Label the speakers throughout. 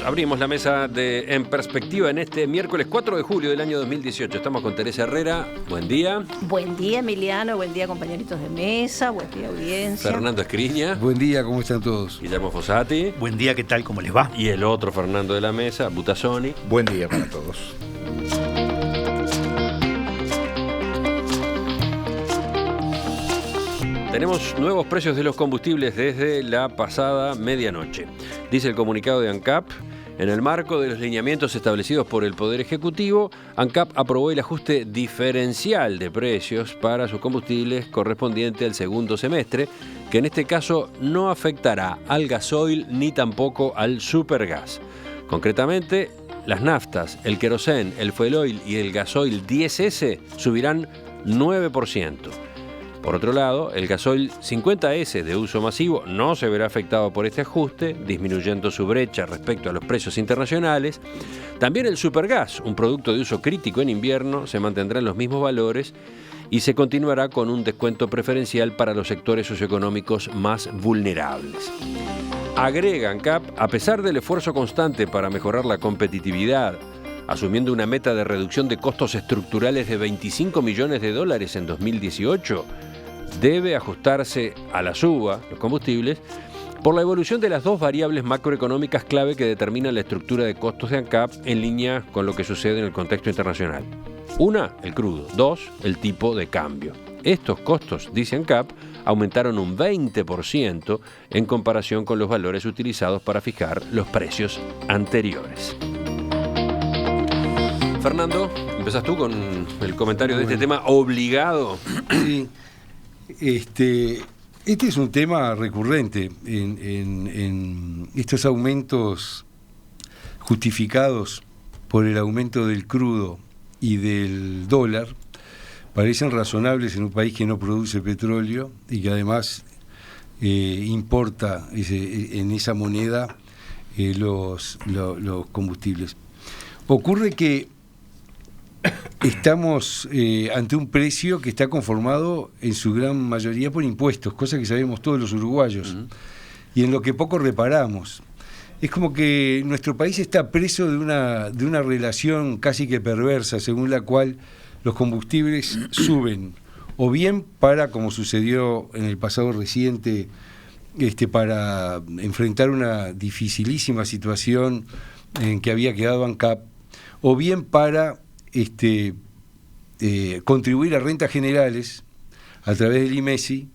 Speaker 1: abrimos la mesa de En Perspectiva en este miércoles 4 de julio del año 2018. Estamos con Teresa Herrera. Buen día.
Speaker 2: Buen día, Emiliano. Buen día, compañeritos de mesa. Buen día, audiencia.
Speaker 1: Fernando Escriña.
Speaker 3: Buen día, ¿cómo están todos?
Speaker 1: Guillermo Fossati.
Speaker 4: Buen día, ¿qué tal? ¿Cómo les va?
Speaker 1: Y el otro Fernando de la mesa, Butazzoni.
Speaker 5: Buen día para todos.
Speaker 1: Tenemos nuevos precios de los combustibles desde la pasada medianoche. Dice el comunicado de ANCAP: en el marco de los lineamientos establecidos por el Poder Ejecutivo, ANCAP aprobó el ajuste diferencial de precios para sus combustibles correspondiente al segundo semestre, que en este caso no afectará al gasoil ni tampoco al supergas. Concretamente, las naftas, el querosén, el fuel oil y el gasoil 10S subirán 9%. Por otro lado, el gasoil 50S de uso masivo no se verá afectado por este ajuste, disminuyendo su brecha respecto a los precios internacionales. También el supergas, un producto de uso crítico en invierno, se mantendrá en los mismos valores y se continuará con un descuento preferencial para los sectores socioeconómicos más vulnerables. Agrega ANCAP, a pesar del esfuerzo constante para mejorar la competitividad, asumiendo una meta de reducción de costos estructurales de $25 millones en 2018, debe ajustarse a la suba, los combustibles, por la evolución de las dos variables macroeconómicas clave que determinan la estructura de costos de ANCAP en línea con lo que sucede en el contexto internacional. Una, el crudo. Dos, el tipo de cambio. Estos costos, dice ANCAP, aumentaron un 20% en comparación con los valores utilizados para fijar los precios anteriores. Fernando, empezás tú con el comentario de este tema obligado.
Speaker 3: Sí. Este es un tema recurrente en estos aumentos justificados por el aumento del crudo y del dólar. Parecen razonables en un país que no produce petróleo y que además importa en esa moneda los combustibles. Ocurre que estamos ante un precio que está conformado en su gran mayoría por impuestos, cosa que sabemos todos los uruguayos, y en lo que poco reparamos. Es como que nuestro país está preso de una relación casi que perversa, según la cual los combustibles suben, o bien para, como sucedió en el pasado reciente, para enfrentar una dificilísima situación en que había quedado ANCAP, o bien para contribuir a rentas generales a través del IMESI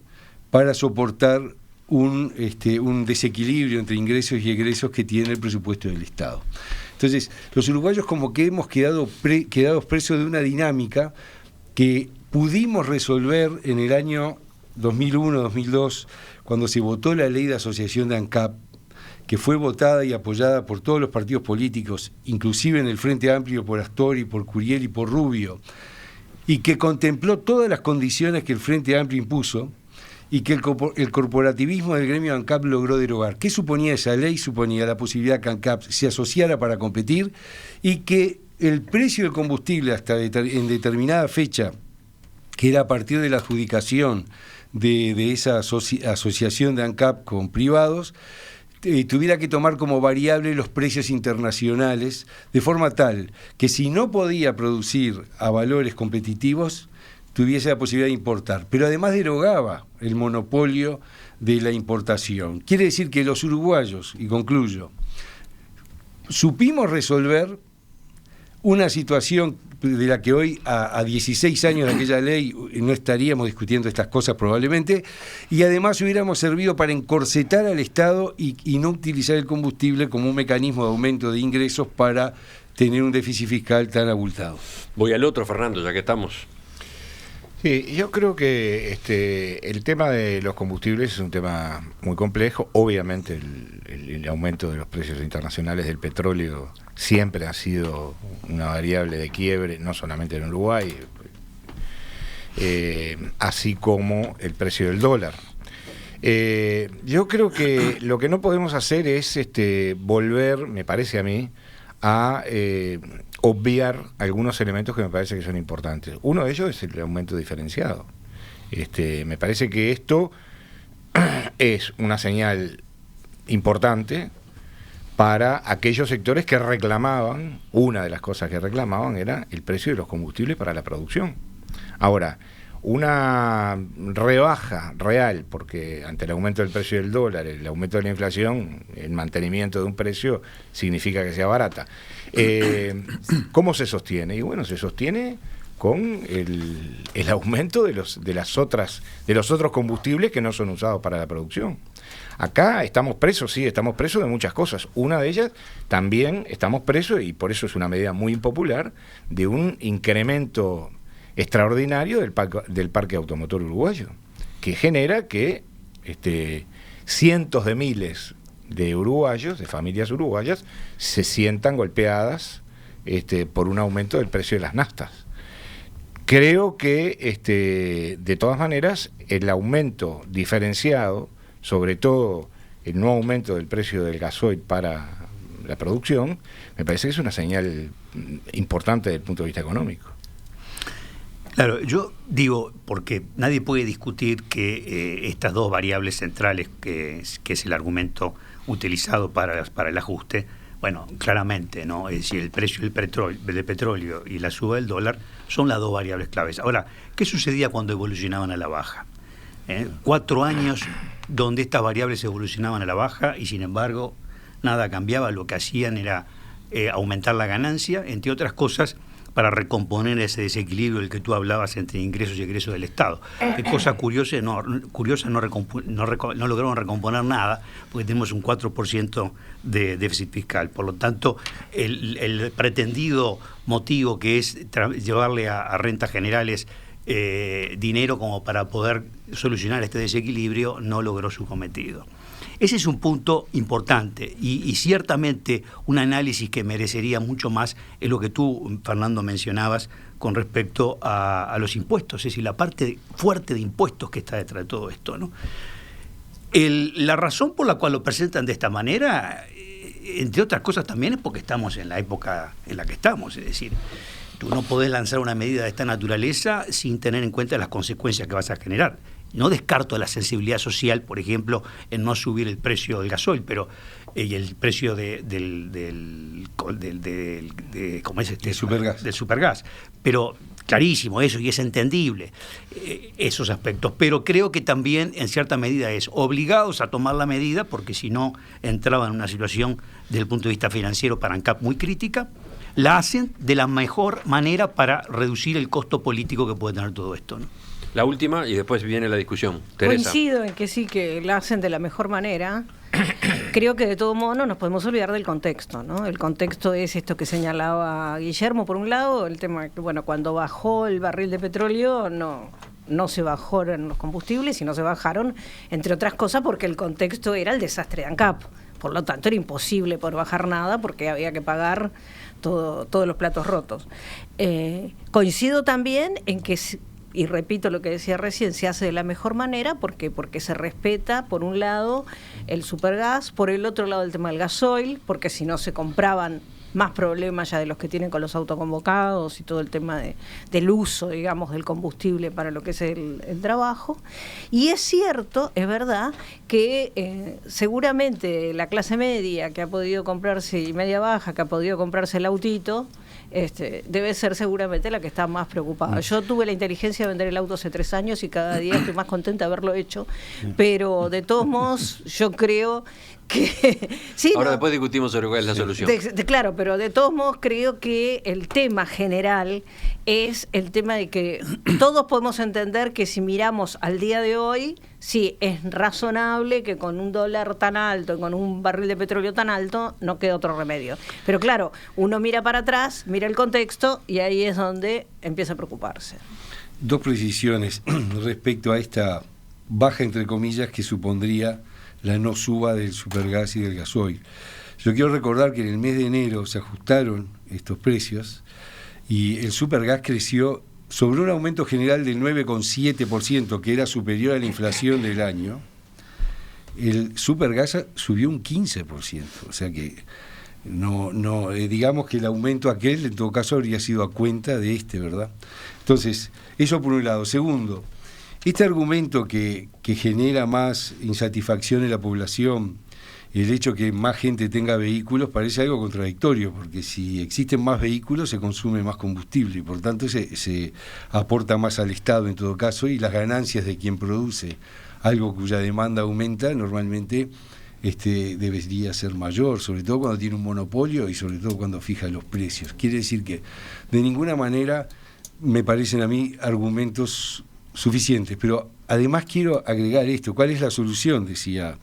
Speaker 3: para soportar un desequilibrio entre ingresos y egresos que tiene el presupuesto del Estado. Entonces, los uruguayos como que hemos quedado presos de una dinámica que pudimos resolver en el año 2001-2002, cuando se votó la ley de asociación de ANCAP, que fue votada y apoyada por todos los partidos políticos, inclusive en el Frente Amplio por Astori, por Curiel y por Rubio, y que contempló todas las condiciones que el Frente Amplio impuso y que el corporativismo del gremio ANCAP logró derogar. ¿Qué suponía esa ley? Suponía la posibilidad que ANCAP se asociara para competir y que el precio del combustible hasta en determinada fecha, que era a partir de la adjudicación de esa asociación de ANCAP con privados, tuviera que tomar como variable los precios internacionales, de forma tal que si no podía producir a valores competitivos, tuviese la posibilidad de importar. Pero además derogaba el monopolio de la importación. Quiere decir que los uruguayos, y concluyo, supimos resolver una situación de la que hoy, a 16 años de aquella ley, no estaríamos discutiendo estas cosas probablemente, y además hubiéramos servido para encorsetar al Estado y no utilizar el combustible como un mecanismo de aumento de ingresos para tener un déficit fiscal tan abultado.
Speaker 1: Voy al otro, Fernando, ya que estamos.
Speaker 5: Sí, yo creo que el tema de los combustibles es un tema muy complejo. Obviamente el aumento de los precios internacionales del petróleo siempre ha sido una variable de quiebre, no solamente en Uruguay, así como el precio del dólar. Yo creo que lo que no podemos hacer es volver, me parece a mí, a obviar algunos elementos que me parece que son importantes. Uno de ellos es el aumento diferenciado. Me parece que esto es una señal importante para aquellos sectores que reclamaban, una de las cosas que reclamaban era el precio de los combustibles para la producción. Ahora, una rebaja real, porque ante el aumento del precio del dólar, el aumento de la inflación, el mantenimiento de un precio significa que sea barata. ¿Cómo se sostiene? Y bueno, se sostiene con el aumento de los otros combustibles que no son usados para la producción. Acá estamos presos, sí, estamos presos de muchas cosas. Una de ellas, también estamos presos, y por eso es una medida muy impopular, de un incremento extraordinario del parque automotor uruguayo, que genera que cientos de miles de uruguayos, de familias uruguayas, se sientan golpeadas por un aumento del precio de las naftas. Creo que, de todas maneras, el aumento diferenciado, sobre todo el no aumento del precio del gasoil para la producción, me parece que es una señal importante desde el punto de vista económico.
Speaker 4: Claro, yo digo, porque nadie puede discutir que estas dos variables centrales, que es el argumento utilizado para el ajuste, bueno, claramente, ¿no? Es decir, el precio del petróleo y la suba del dólar son las dos variables claves. Ahora, ¿qué sucedía cuando evolucionaban a la baja? 4 años donde estas variables evolucionaban a la baja y sin embargo nada cambiaba, lo que hacían era aumentar la ganancia, entre otras cosas, para recomponer ese desequilibrio del que tú hablabas entre ingresos y egresos del Estado. Qué cosa curiosa, no lograron recomponer nada, porque tenemos un 4% de déficit fiscal. Por lo tanto, el pretendido motivo que es llevarle a rentas generales dinero como para poder solucionar este desequilibrio no logró su cometido. Ese es un punto importante y ciertamente un análisis que merecería mucho más es lo que tú, Fernando, mencionabas con respecto a los impuestos, es decir, la parte fuerte de impuestos que está detrás de todo esto, ¿no? La razón por la cual lo presentan de esta manera, entre otras cosas también, es porque estamos en la época en la que estamos, es decir, tú no podés lanzar una medida de esta naturaleza sin tener en cuenta las consecuencias que vas a generar. No descarto la sensibilidad social, por ejemplo, en no subir el precio del gasoil, pero y el precio del ¿cómo es este?
Speaker 3: Supergas.
Speaker 4: Del supergas. Pero clarísimo eso, y es entendible esos aspectos. Pero creo que también, en cierta medida, es obligados a tomar la medida, porque si no entraban en una situación, desde el punto de vista financiero, para ANCAP muy crítica. La hacen de la mejor manera para reducir el costo político que puede tener todo esto, ¿no?
Speaker 1: La última y después viene la discusión. Teresa.
Speaker 2: Coincido en que sí, que la hacen de la mejor manera. Creo que de todo modo no nos podemos olvidar del contexto, ¿no? El contexto es esto que señalaba Guillermo, por un lado, el tema que, bueno, cuando bajó el barril de petróleo no se bajaron los combustibles, sino se bajaron, entre otras cosas, porque el contexto era el desastre de ANCAP. Por lo tanto, era imposible poder bajar nada porque había que pagar todos los platos rotos. Coincido también en que, y repito lo que decía recién, se hace de la mejor manera porque se respeta, por un lado, el supergas, por el otro lado el tema del gasoil, porque si no se compraban más problemas ya de los que tienen con los autoconvocados y todo el tema del uso, digamos, del combustible para lo que es el trabajo. Y es cierto, es verdad, que seguramente la clase media que ha podido comprarse, y media baja, que ha podido comprarse el autito, debe ser seguramente la que está más preocupada. Yo tuve la inteligencia de vender el auto hace 3 años y cada día estoy más contenta de haberlo hecho, pero de todos modos yo creo que... sí,
Speaker 1: ahora
Speaker 2: no,
Speaker 1: después discutimos sobre cuál es la solución.
Speaker 2: Claro, pero de todos modos creo que el tema general es el tema de que todos podemos entender que si miramos al día de hoy, sí, es razonable que con un dólar tan alto y con un barril de petróleo tan alto no quede otro remedio. Pero claro, uno mira para atrás, mira el contexto y ahí es donde empieza a preocuparse.
Speaker 3: 2 precisiones respecto a esta baja, entre comillas, que supondría la no suba del supergas y del gasoil. Yo quiero recordar que en el mes de enero se ajustaron estos precios y el supergas creció sobre un aumento general del 9,7%, que era superior a la inflación del año. El supergas subió un 15%, o sea que no digamos que el aumento aquel en todo caso habría sido a cuenta de ¿verdad? Entonces, eso por un lado. Segundo, este argumento que genera más insatisfacción en la población el hecho que más gente tenga vehículos parece algo contradictorio, porque si existen más vehículos se consume más combustible y por tanto se aporta más al Estado en todo caso, y las ganancias de quien produce algo cuya demanda aumenta normalmente debería ser mayor, sobre todo cuando tiene un monopolio y sobre todo cuando fija los precios. Quiere decir que de ninguna manera me parecen a mí argumentos suficientes, pero además quiero agregar esto: ¿cuál es la solución? Decía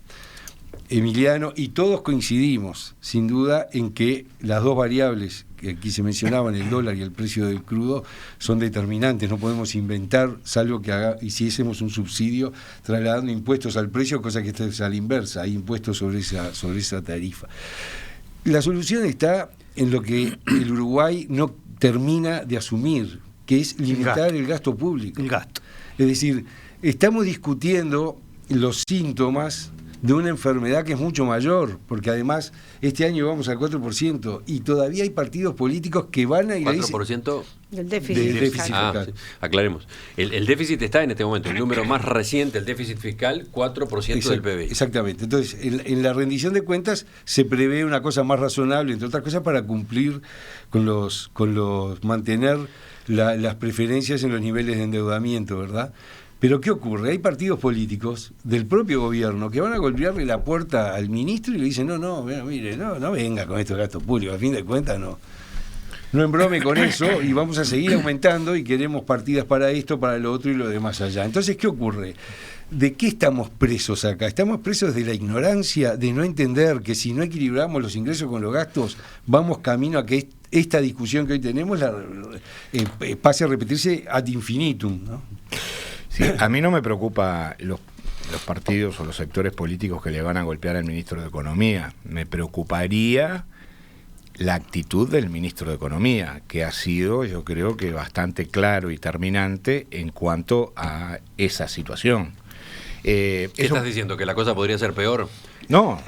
Speaker 3: Emiliano, y todos coincidimos, sin duda, en que las dos variables que aquí se mencionaban, el dólar y el precio del crudo, son determinantes. No podemos inventar, salvo que hiciésemos un subsidio trasladando impuestos al precio, cosa que es a la inversa, hay impuestos sobre esa tarifa. La solución está en lo que el Uruguay no termina de asumir, que es limitar el gasto público.
Speaker 4: El gasto.
Speaker 3: Es decir, estamos discutiendo los síntomas de una enfermedad que es mucho mayor, porque además este año vamos al 4% y todavía hay partidos políticos que van a ir
Speaker 1: 4%
Speaker 2: del déficit
Speaker 3: fiscal.
Speaker 1: fiscal. Sí. Aclaremos. El déficit está en este momento, el número más reciente, el déficit fiscal, 4% del PBI.
Speaker 3: Exactamente. Entonces, en la rendición de cuentas se prevé una cosa más razonable, entre otras cosas, para cumplir con los mantener las preferencias en los niveles de endeudamiento, ¿verdad? Pero ¿qué ocurre? Hay partidos políticos del propio gobierno que van a golpearle la puerta al ministro y le dicen, no, mire, no venga con estos gastos públicos, a fin de cuentas no embrome con eso, y vamos a seguir aumentando y queremos partidas para esto, para lo otro y lo demás allá. Entonces, ¿qué ocurre? ¿De qué estamos presos acá? Estamos presos de la ignorancia, de no entender que si no equilibramos los ingresos con los gastos, vamos camino a que esta discusión que hoy tenemos pase a repetirse ad infinitum, ¿no?
Speaker 5: Sí, a mí no me preocupa los partidos o los sectores políticos que le van a golpear al ministro de Economía. Me preocuparía la actitud del ministro de Economía, que ha sido, yo creo que bastante claro y terminante en cuanto a esa situación.
Speaker 1: ¿Qué estás diciendo? ¿Que la cosa podría ser peor?
Speaker 5: No,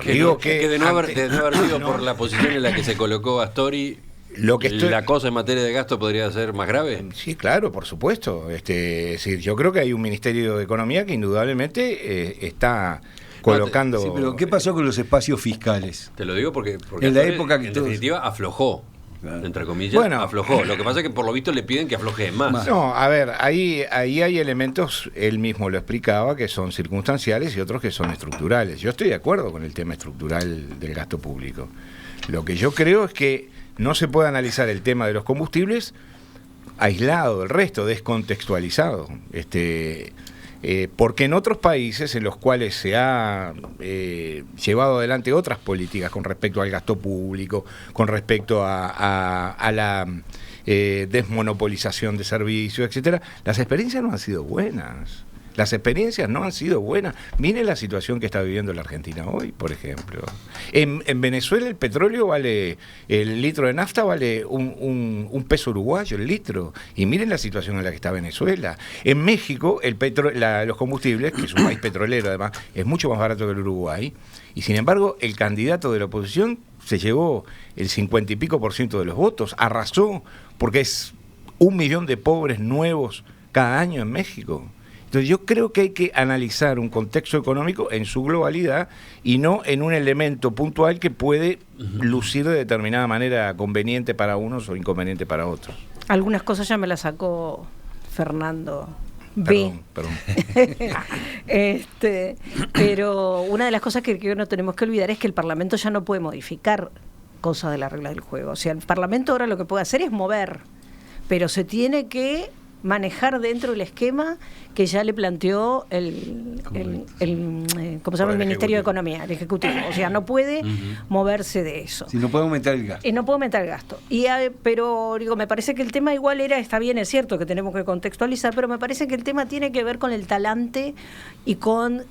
Speaker 5: digo
Speaker 1: que de no haber sido por la posición en la que se colocó Astori, ¿la cosa en materia de gasto podría ser más grave?
Speaker 5: Sí, claro, por supuesto. Es decir, yo creo que hay un Ministerio de Economía que indudablemente está colocando...
Speaker 3: Sí, pero ¿qué pasó con los espacios fiscales?
Speaker 1: Te lo digo porque
Speaker 3: en la época que
Speaker 1: en definitiva aflojó. Entre comillas, aflojó. Lo que pasa es que por lo visto le piden que afloje más.
Speaker 5: No, a ver, ahí hay elementos, él mismo lo explicaba, que son circunstanciales y otros que son estructurales. Yo estoy de acuerdo con el tema estructural del gasto público. Lo que yo creo es que no se puede analizar el tema de los combustibles aislado del resto, descontextualizado. Porque en otros países en los cuales se ha llevado adelante otras políticas con respecto al gasto público, con respecto a la desmonopolización de servicios, etcétera, las experiencias no han sido buenas. Miren la situación que está viviendo la Argentina hoy, por ejemplo. En Venezuela el petróleo el litro de nafta vale un peso uruguayo el litro. Y miren la situación en la que está Venezuela. En México los combustibles, que es un país petrolero además, es mucho más barato que el Uruguay. Y sin embargo el candidato de la oposición se llevó el 50 y pico % de los votos, arrasó, porque es 1 millón de pobres nuevos cada año en México. Entonces yo creo que hay que analizar un contexto económico en su globalidad y no en un elemento puntual que puede lucir de determinada manera conveniente para unos o inconveniente para otros.
Speaker 2: Algunas cosas ya me las sacó Fernando
Speaker 5: Perdón.
Speaker 2: Pero una de las cosas que no tenemos que olvidar es que el Parlamento ya no puede modificar cosas de las reglas del juego. O sea, el Parlamento ahora lo que puede hacer es mover, pero se tiene que manejar dentro del esquema que ya le planteó el Ministerio de Economía, el Ejecutivo. O sea, no puede moverse de eso.
Speaker 3: Sí, no puede aumentar el gasto.
Speaker 2: No puede aumentar el gasto. Pero digo, me parece que el tema igual está bien, es cierto que tenemos que contextualizar, pero me parece que el tema tiene que ver con el talante y con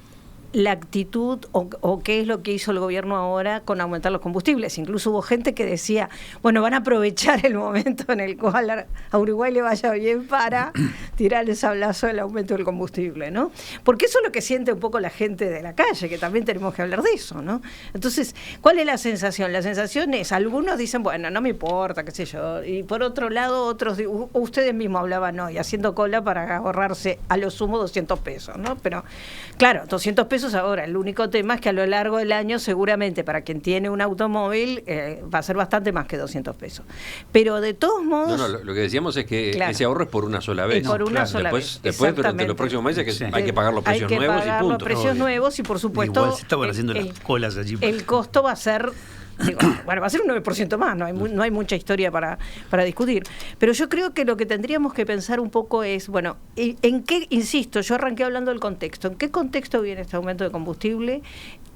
Speaker 2: la actitud o qué es lo que hizo el gobierno ahora con aumentar los combustibles. Incluso hubo gente que decía, bueno, van a aprovechar el momento en el cual a Uruguay le vaya bien para tirar el sablazo del aumento del combustible, ¿no? Porque eso es lo que siente un poco la gente de la calle, que también tenemos que hablar de eso, ¿no? Entonces, ¿cuál es la sensación? La sensación es, algunos dicen, bueno, no me importa, qué sé yo, y por otro lado, otros, ustedes mismos hablaban hoy, haciendo cola para ahorrarse a lo sumo 200 pesos, ¿no? Pero, claro, 200 pesos pesos ahora. El único tema es que a lo largo del año seguramente para quien tiene un automóvil va a ser bastante más que 200 pesos. Pero de todos modos...
Speaker 1: No, lo que decíamos es que
Speaker 2: Claro.
Speaker 1: ese ahorro es por una sola vez.
Speaker 2: Es por una sola vez.
Speaker 1: Después durante
Speaker 2: Exactamente.
Speaker 1: los próximos meses
Speaker 4: Sí.
Speaker 1: hay que pagar los precios nuevos y
Speaker 2: Hay que pagar los
Speaker 1: punto.
Speaker 2: precios
Speaker 4: Obvio.
Speaker 2: nuevos y por supuesto...
Speaker 4: Igual se estaban haciendo las colas allí.
Speaker 2: El costo va a ser... bueno, va a ser un 9% más, no hay mucha historia para discutir. Pero yo creo que lo que tendríamos que pensar un poco es, bueno, ¿en qué, insisto, yo arranqué hablando del contexto, ¿en qué contexto viene este aumento de combustible?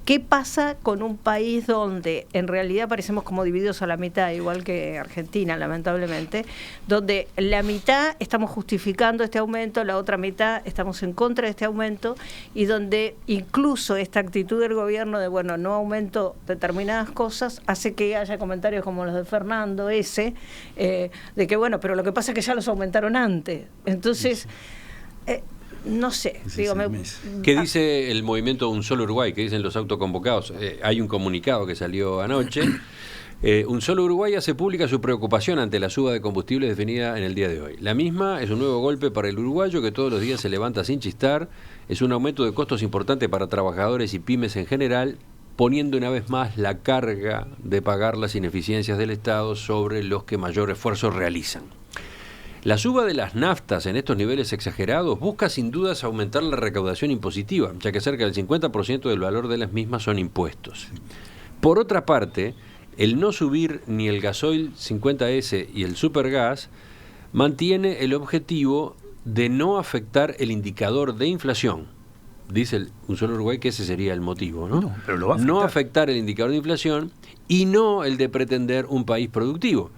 Speaker 2: ¿Qué pasa con un país donde en realidad parecemos como divididos a la mitad, igual que Argentina, lamentablemente, donde la mitad estamos justificando este aumento, la otra mitad estamos en contra de este aumento, y donde incluso esta actitud del gobierno de, bueno, no aumento determinadas cosas, hace que haya comentarios como los de Fernando de que, bueno, pero lo que pasa es que ya los aumentaron antes. Entonces... no sé, digo,
Speaker 1: ¿Qué dice el movimiento Un Solo Uruguay? ¿Qué dicen los autoconvocados? Hay un comunicado que salió anoche. Un Solo Uruguay hace pública su preocupación ante la suba de combustibles definida en el día de hoy. La misma es un nuevo golpe para el uruguayo que todos los días se levanta sin chistar. Es un aumento de costos importante para trabajadores y pymes en general, poniendo una vez más la carga de pagar las ineficiencias del Estado sobre los que mayor esfuerzo realizan. La suba de las naftas en estos niveles exagerados busca sin dudas aumentar la recaudación impositiva, ya que cerca del 50% del valor de las mismas son impuestos. Por otra parte, el no subir ni el gasoil 50S y el supergas mantiene el objetivo de no afectar el indicador de inflación. Dice Un Solo Uruguay que ese sería el motivo, ¿no?
Speaker 4: No, pero lo va a
Speaker 1: no
Speaker 4: afectar.
Speaker 1: afectar el indicador de inflación y no el de pretender un país productivo,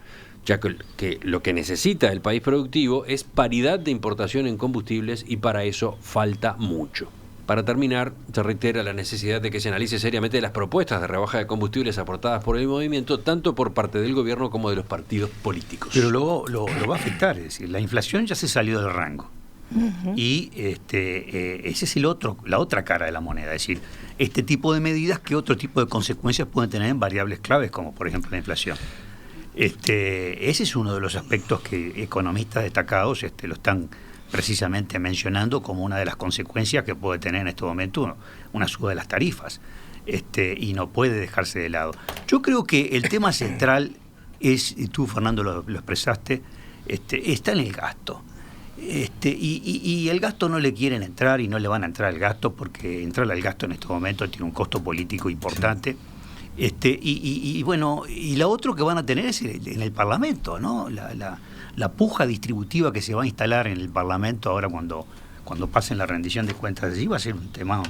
Speaker 1: ya que lo que necesita el país productivo es paridad de importación en combustibles y para eso falta mucho. Para terminar, se reitera la necesidad de que se analice seriamente las propuestas de rebaja de combustibles aportadas por el movimiento, tanto por parte del gobierno como de los partidos políticos.
Speaker 4: Pero lo va a afectar, es decir, la inflación ya se salió del rango. Y ese es la otra cara de la moneda, es decir, este tipo de medidas, ¿qué otro tipo de consecuencias pueden tener en variables claves, como por ejemplo la inflación? Ese es uno de los aspectos que economistas destacados lo están precisamente mencionando como una de las consecuencias que puede tener en este momento una suba de las tarifas, y no puede dejarse de lado. Yo creo que el tema central es, y tú Fernando lo expresaste, está en el gasto. Y el gasto no le quieren entrar y no le van a entrar al gasto porque entrar al gasto en este momento tiene un costo político importante. Sí. Bueno, y lo otro que van a tener es en el Parlamento, ¿no? La puja distributiva que se va a instalar en el Parlamento ahora cuando pasen la rendición de cuentas allí va a ser un tema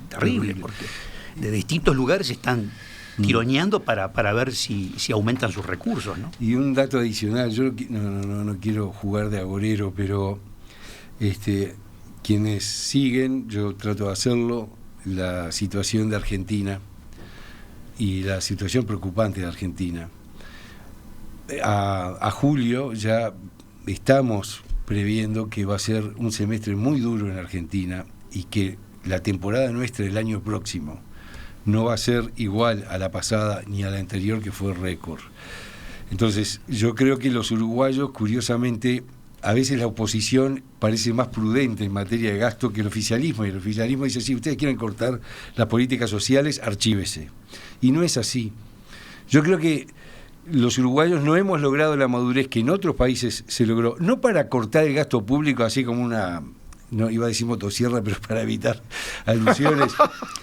Speaker 4: terrible, porque de distintos lugares están tironeando para ver si aumentan sus recursos, ¿no?
Speaker 3: Y un dato adicional, yo no quiero jugar de agorero, pero quienes siguen, yo trato de hacerlo, la situación de Argentina y la situación preocupante de Argentina. A julio ya estamos previendo que va a ser un semestre muy duro en Argentina y que la temporada nuestra del año próximo no va a ser igual a la pasada ni a la anterior, que fue récord. Entonces, yo creo que los uruguayos, curiosamente, a veces la oposición parece más prudente en materia de gasto que el oficialismo, y el oficialismo dice, si ustedes quieren cortar las políticas sociales, archívese. Y no es así. Yo creo que los uruguayos no hemos logrado la madurez que en otros países se logró, no para cortar el gasto público así como una... No iba a decir motosierra, pero para evitar alusiones,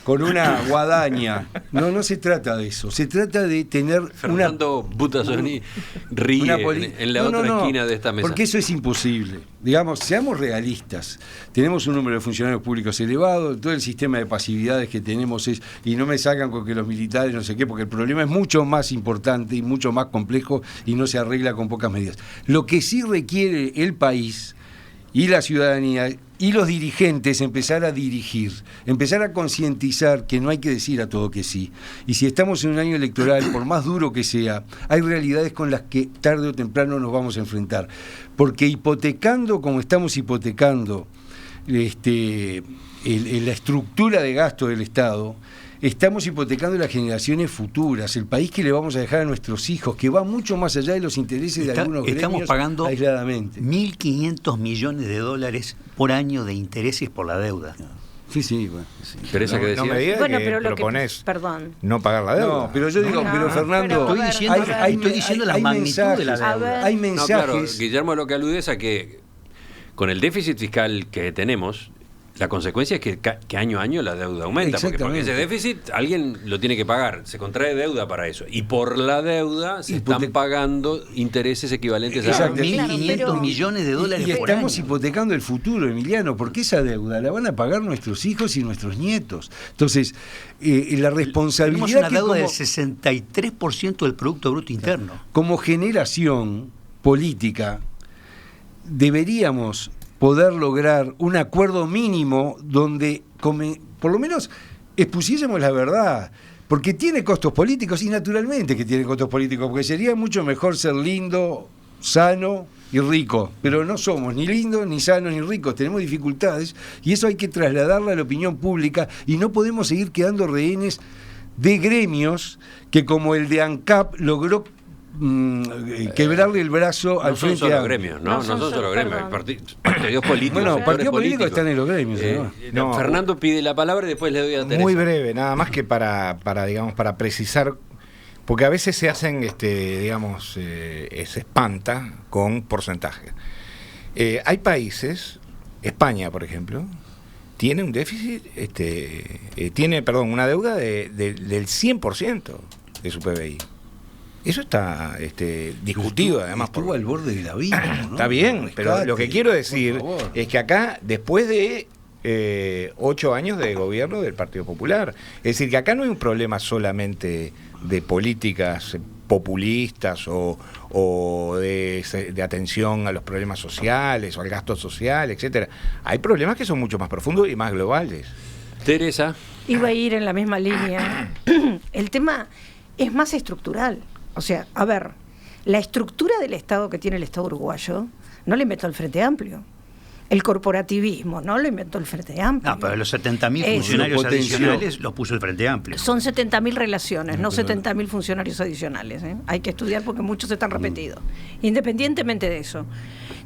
Speaker 3: con una guadaña. No se trata de eso. Se trata de tener
Speaker 1: Fernando Butasoni ríe en la otra esquina de esta mesa.
Speaker 3: Porque eso es imposible. Digamos, seamos realistas. Tenemos un número de funcionarios públicos elevado, todo el sistema de pasividades que tenemos es, y no me sacan con que los militares no sé qué, porque el problema es mucho más importante y mucho más complejo y no se arregla con pocas medidas. Lo que sí requiere el país y la ciudadanía y los dirigentes empezar a dirigir, empezar a concientizar que no hay que decir a todo que sí. Y si estamos en un año electoral, por más duro que sea, hay realidades con las que tarde o temprano nos vamos a enfrentar. Porque hipotecando como estamos hipotecando la estructura de gasto del Estado, estamos hipotecando las generaciones futuras, el país que le vamos a dejar a nuestros hijos, que va mucho más allá de los intereses de algunos gremios
Speaker 4: estamos pagando
Speaker 3: aisladamente.
Speaker 4: 1.500 millones de dólares por año de intereses por la deuda.
Speaker 3: Sí, bueno. Sí.
Speaker 1: Teresa, ¿qué
Speaker 5: No
Speaker 1: decías?
Speaker 5: me digas
Speaker 2: Bueno,
Speaker 5: que
Speaker 2: pero lo que
Speaker 5: propones
Speaker 2: perdón.
Speaker 5: no pagar la deuda.
Speaker 3: No, pero yo digo,
Speaker 2: No,
Speaker 3: pero Fernando,
Speaker 2: pero,
Speaker 4: estoy diciendo la magnitud de la
Speaker 3: mensajes,
Speaker 4: deuda.
Speaker 3: hay
Speaker 1: No,
Speaker 3: mensajes.
Speaker 1: claro, Guillermo lo que alude es a que con el déficit fiscal que tenemos, la consecuencia es que año a año la deuda aumenta, porque ese déficit alguien lo tiene que pagar, se contrae deuda para eso, y por la deuda se están pagando intereses equivalentes a
Speaker 3: Exacto.
Speaker 4: 1.500 millones de dólares
Speaker 3: Y
Speaker 4: por
Speaker 3: estamos
Speaker 4: año.
Speaker 3: hipotecando el futuro, Emiliano, porque esa deuda la van a pagar nuestros hijos y nuestros nietos. Entonces, la responsabilidad
Speaker 4: Tenemos una
Speaker 3: que
Speaker 4: deuda
Speaker 3: como,
Speaker 4: del 63% del Producto Bruto Interno.
Speaker 3: como generación política deberíamos poder lograr un acuerdo mínimo donde por lo menos expusiésemos la verdad, porque tiene costos políticos, y naturalmente que tiene costos políticos, porque sería mucho mejor ser lindo, sano y rico, pero no somos ni lindos, ni sanos, ni ricos, tenemos dificultades, y eso hay que trasladarlo a la opinión pública, y no podemos seguir quedando rehenes de gremios que, como el de ANCAP, logró quebrarle el brazo al frente
Speaker 1: solo
Speaker 3: a
Speaker 1: gremios, ¿no? No son solo gremios, partidos políticos.
Speaker 3: Bueno,
Speaker 1: sectores
Speaker 3: partidos políticos están en los gremios, ¿no?
Speaker 5: No.
Speaker 1: Fernando pide la palabra y después le doy a Teresa.
Speaker 5: Muy breve, nada más que para digamos, para precisar, porque a veces se hacen, digamos, se espanta con porcentajes. Hay países, España, por ejemplo, tiene un déficit, una deuda del 100% de su PBI. Eso está discutido, además.
Speaker 3: Estuvo al borde del abismo, ¿no?
Speaker 5: Está bien,
Speaker 3: Rescate,
Speaker 5: pero lo que quiero decir
Speaker 3: por favor.
Speaker 5: es que acá, después de 8 años de gobierno del Partido Popular, es decir, que acá no hay un problema solamente de políticas populistas o de atención a los problemas sociales o al gasto social, etcétera. Hay problemas que son mucho más profundos y más globales.
Speaker 1: Teresa.
Speaker 2: Iba a ir en la misma línea. El tema es más estructural. O sea, a ver, la estructura del Estado que tiene el Estado uruguayo no la inventó el Frente Amplio. El corporativismo no lo inventó el Frente Amplio.
Speaker 4: No, pero los 70.000
Speaker 2: Es-
Speaker 4: funcionarios
Speaker 3: lo potenció.
Speaker 4: adicionales los puso el Frente Amplio.
Speaker 2: Son 70.000 relaciones, no 70.000 funcionarios adicionales. Hay que estudiar porque muchos están repetidos. Independientemente de eso.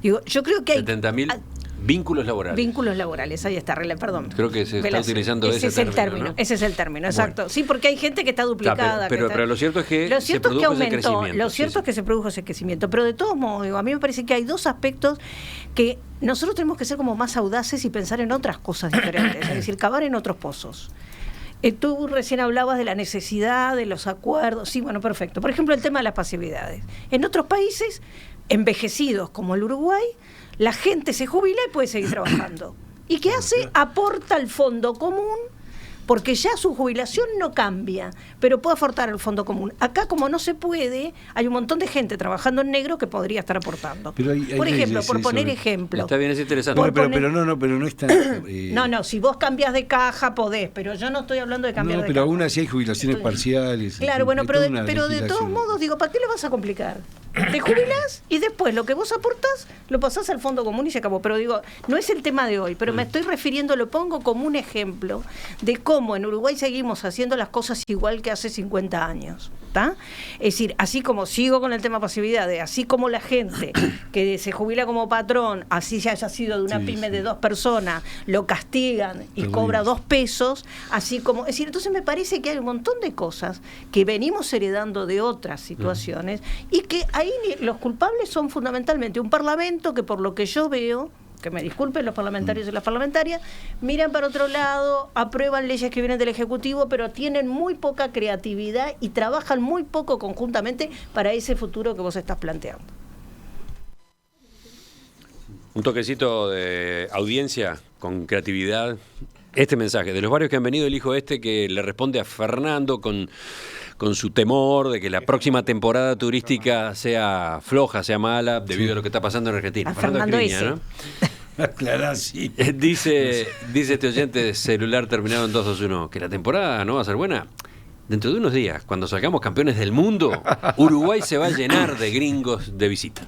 Speaker 2: Digo, yo creo que hay
Speaker 1: 70.000 vínculos laborales.
Speaker 2: vínculos laborales, ahí está, perdón.
Speaker 1: Creo que se está
Speaker 2: Velas.
Speaker 1: utilizando
Speaker 2: ese
Speaker 1: ese
Speaker 2: es el
Speaker 1: término,
Speaker 2: término,
Speaker 1: ¿no?
Speaker 2: ese es el término, exacto. Sí, porque hay gente que está duplicada.
Speaker 1: Pero
Speaker 2: que está-
Speaker 1: lo cierto es que
Speaker 2: Lo
Speaker 1: se
Speaker 2: cierto es que
Speaker 1: produjo ese
Speaker 2: aumentó,
Speaker 1: crecimiento,
Speaker 2: lo
Speaker 1: sí,
Speaker 2: cierto
Speaker 1: sí.
Speaker 2: es que se produjo ese crecimiento, pero de todos modos, digo, a mí me parece que hay dos aspectos que nosotros tenemos que ser como más audaces y pensar en otras cosas diferentes, es decir, cavar en otros pozos. Tú recién hablabas de la necesidad de los acuerdos, sí, bueno, perfecto. Por ejemplo, el tema de las pasividades. En otros países envejecidos como el Uruguay, la gente se jubila y puede seguir trabajando. ¿Y qué hace? Aporta al fondo común, porque ya su jubilación no cambia, pero puede aportar al fondo común. Acá, como no se puede, hay un montón de gente trabajando en negro que podría estar aportando.
Speaker 3: Pero hay
Speaker 2: por ejemplo,
Speaker 3: leyes,
Speaker 2: por poner
Speaker 3: sobre-
Speaker 2: ejemplo.
Speaker 1: Está bien, es interesante.
Speaker 2: Por
Speaker 3: Bueno,
Speaker 2: poner-
Speaker 3: pero no está.
Speaker 2: No, si vos cambias de caja podés, pero yo no estoy hablando de cambiar
Speaker 3: No,
Speaker 2: de
Speaker 3: pero
Speaker 2: caja.
Speaker 3: aún así hay jubilaciones
Speaker 2: Estoy-
Speaker 3: parciales.
Speaker 2: Claro,
Speaker 3: hay
Speaker 2: bueno,
Speaker 3: toda
Speaker 2: pero
Speaker 3: una
Speaker 2: de todos
Speaker 3: legislación.
Speaker 2: modos, digo, ¿para qué lo vas a complicar? Te jubilás y después lo que vos aportás lo pasás al fondo común y se acabó. Pero digo, no es el tema de hoy, pero me estoy refiriendo, lo pongo como un ejemplo de cómo en Uruguay seguimos haciendo las cosas igual que hace 50 años. ¿Tá? Es decir, así como sigo con el tema pasividades, así como la gente que se jubila como patrón, así se haya sido de una
Speaker 3: Sí,
Speaker 2: pyme
Speaker 3: sí.
Speaker 2: de 2 personas, lo castigan y
Speaker 3: Terrible.
Speaker 2: cobra 2 pesos, así como, es decir, entonces me parece que hay un montón de cosas que venimos heredando de otras situaciones y que ahí los culpables son fundamentalmente un parlamento que, por lo que yo veo, que me disculpen los parlamentarios y las parlamentarias, miran para otro lado, aprueban leyes que vienen del Ejecutivo, pero tienen muy poca creatividad y trabajan muy poco conjuntamente para ese futuro que vos estás planteando.
Speaker 1: Un toquecito de audiencia con creatividad. Este mensaje, de los varios que han venido, elijo este que le responde a Fernando con su temor de que la próxima temporada turística sea floja, sea mala, debido a lo que está pasando en Argentina.
Speaker 2: A Fernando
Speaker 1: Escriña,
Speaker 2: ese.
Speaker 1: ¿no?
Speaker 3: Aclará, sí.
Speaker 1: Dice este oyente de celular terminado en 221 que la temporada no va a ser buena. Dentro de unos días, cuando salgamos campeones del mundo, Uruguay se va a llenar de gringos de visita.